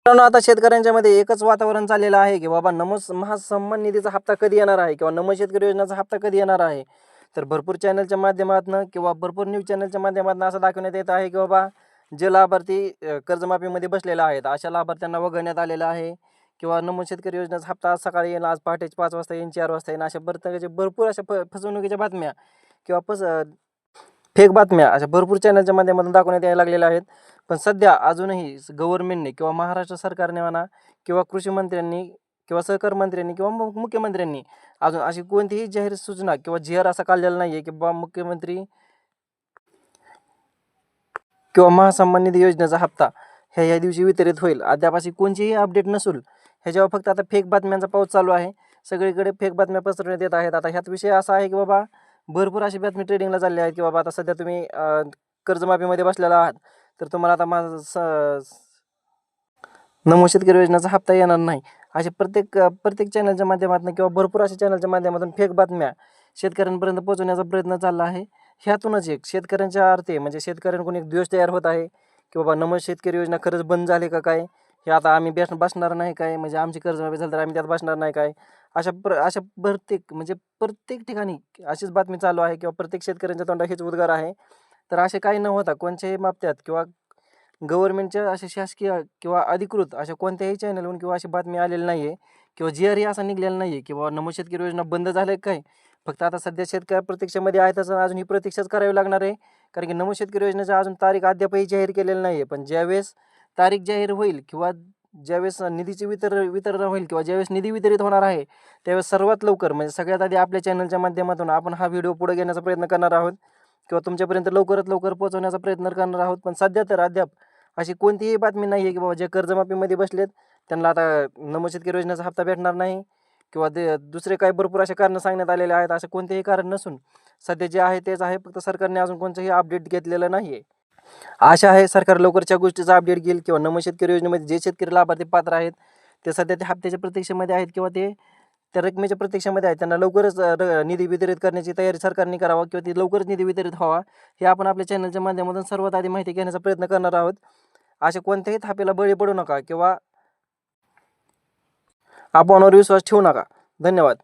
मित्रांनो, आता शेतकऱ्यांच्या मध्ये एकच वातावरण चाललेलं आहे की बाबा महासन्मान निधीचा हप्ता कधी येणार आहे किंवा नमो शेतकरी योजनेचा हप्ता कधी येणार आहे. तर भरपूर चॅनलच्या माध्यमातून किंवा भरपूर न्यूज चॅनलच्या माध्यमातून असं दाखवण्यात येत आहे की बाबा जे लाभार्थी कर्जमाफीमध्ये बसलेले आहेत अशा लाभार्थ्यांना वगळण्यात आलेलं आहे किंवा नमो शेतकरी योजनेचा हप्ता आज सकाळी येईल, आज पहाटे 5 वाजता येईल, 4 वाजता येईल, अशा भरपूर अशा फसवणुकीच्या बातम्या किंवा फेक बातम्या अशा भरपूर चॅनलच्या माध्यमातून दाखवण्यात यायला लागलेल्या आहेत. पण सध्या अजूनही गव्हर्नमेंटने किंवा महाराष्ट्र सरकारने म्हणा किंवा कृषी मंत्र्यांनी किंवा सहकार मंत्र्यांनी किंवा मुख्यमंत्र्यांनी अजून अशी कोणतीही जाहीर सूचना किंवा जी.आर असा काढलेला नाही आहे की बाबा मुख्यमंत्री किंवा महासन्मान निधी योजनेचा हप्ता ह्या दिवशी वितरित होईल. अद्याप अशी कोणतीही अपडेट नसून ह्याच्यावर फक्त आता फेक बातम्यांचा पाऊस चालू आहे. सगळीकडे फेक बातम्या पसरवण्यात येत आहेत. आता ह्यात विषय असा आहे की बाबा भरपूर अशी बातमी ट्रेडिंगला चालली आहेत की बाबा आता सध्या तुम्ही कर्जमाफीमध्ये बसलेला आहात तर तुम्हाला आता नमो शेतकरी योजनेचा हप्ता येणार नाही. असे प्रत्येक चॅनलच्या माध्यमातून किंवा भरपूर अशा चॅनलच्या माध्यमातून फेक बातम्या शेतकऱ्यांपर्यंत पोहोचवण्याचा प्रयत्न चालला आहे. ह्यातूनच एक शेतकऱ्यांच्या अर्थे म्हणजे शेतकऱ्यांकडून एक द्वेष तयार होत आहे की बाबा नमो शेतकरी योजना खरंच बंद झाली का काय, हे आता आम्ही बसणार नाही काय, म्हणजे आमची कर्जमाफी झाली तर आम्ही त्यात बसणार नाही काय, अशा प्रत्येक ठिकाणी अशीच बातमी चालू आहे किंवा प्रत्येक शेतकऱ्यांच्या तोंडात हेच उद्गार आहे. तर असे काही न होता कोणत्याही बाबतीत किंवा गव्हर्नमेंटच्या अशा शासकीय किंवा अधिकृत अशा कोणत्याही चॅनलवरून किंवा अशी बातमी आलेली नाही आहे किंवा जी.आर असा निघलेला नाही आहे की बाबा नमो शेतकरी योजना बंद झाली काय. फक्त आता सध्या शेतकरी प्रतीक्षेमध्ये आहेतच, अजून ही प्रतीक्षाच करावी लागणार आहे. कारण की नमो शेतकरी योजनेचा अजून तारीख अद्यापही जाहीर केलेली नाही आहे. पण ज्यावेळेस तारीख जाहीर होईल किंवा ज्यावेळेस निधीचे वितरण होईल किंवा ज्यावेळेस निधी वितरित होणार आहे त्यावेळेस सर्वात लवकर म्हणजे सगळ्यात आधी आपल्या चॅनलच्या माध्यमातून आपण हा व्हिडिओ पुढे घेण्याचा प्रयत्न करणार आहोत किंवा तुमच्यापर्यंत लवकरात लवकर पोहोचवण्याचा प्रयत्न करणार आहोत. पण सध्या तर अद्याप अशी कोणतीही बातमी नाही आहे की बाबा जे कर्जमाफीमध्ये बसलेत त्यांना आता नमो शेतकरी योजनेचा हप्ता भेटणार नाही किंवा दुसरे काही भरपूर असे कारणं सांगण्यात आलेले आहेत. असं कोणतेही कारण नसून सध्या जे आहे तेच आहे. फक्त सरकारने अजून कोणतंही अपडेट घेतलेलं नाही आहे. आशा आहे सरकार लवकरच्या गोष्टीचा अपडेट घेईल किंवा नमो शेतकरी योजनेमध्ये जे शेतकरी लाभार्थी पात्र आहेत ते सध्या त्या हप्त्याच्या प्रतीक्षेमध्ये आहेत किंवा ते त्या रकमेच्या प्रतीक्षेमध्ये आहेत. त्यांना लवकरच निधी वितरित करण्याची तयारी सरकारने करावा किंवा ती लवकरच निधी वितरित व्हावा हे आपण आपल्या चॅनलच्या माध्यमातून सर्वात आधी माहिती घेण्याचा प्रयत्न करणार आहोत. अशा कोणत्याही थापेला बळी पडू नका किंवा अफवांवर विश्वास ठेवू नका. धन्यवाद.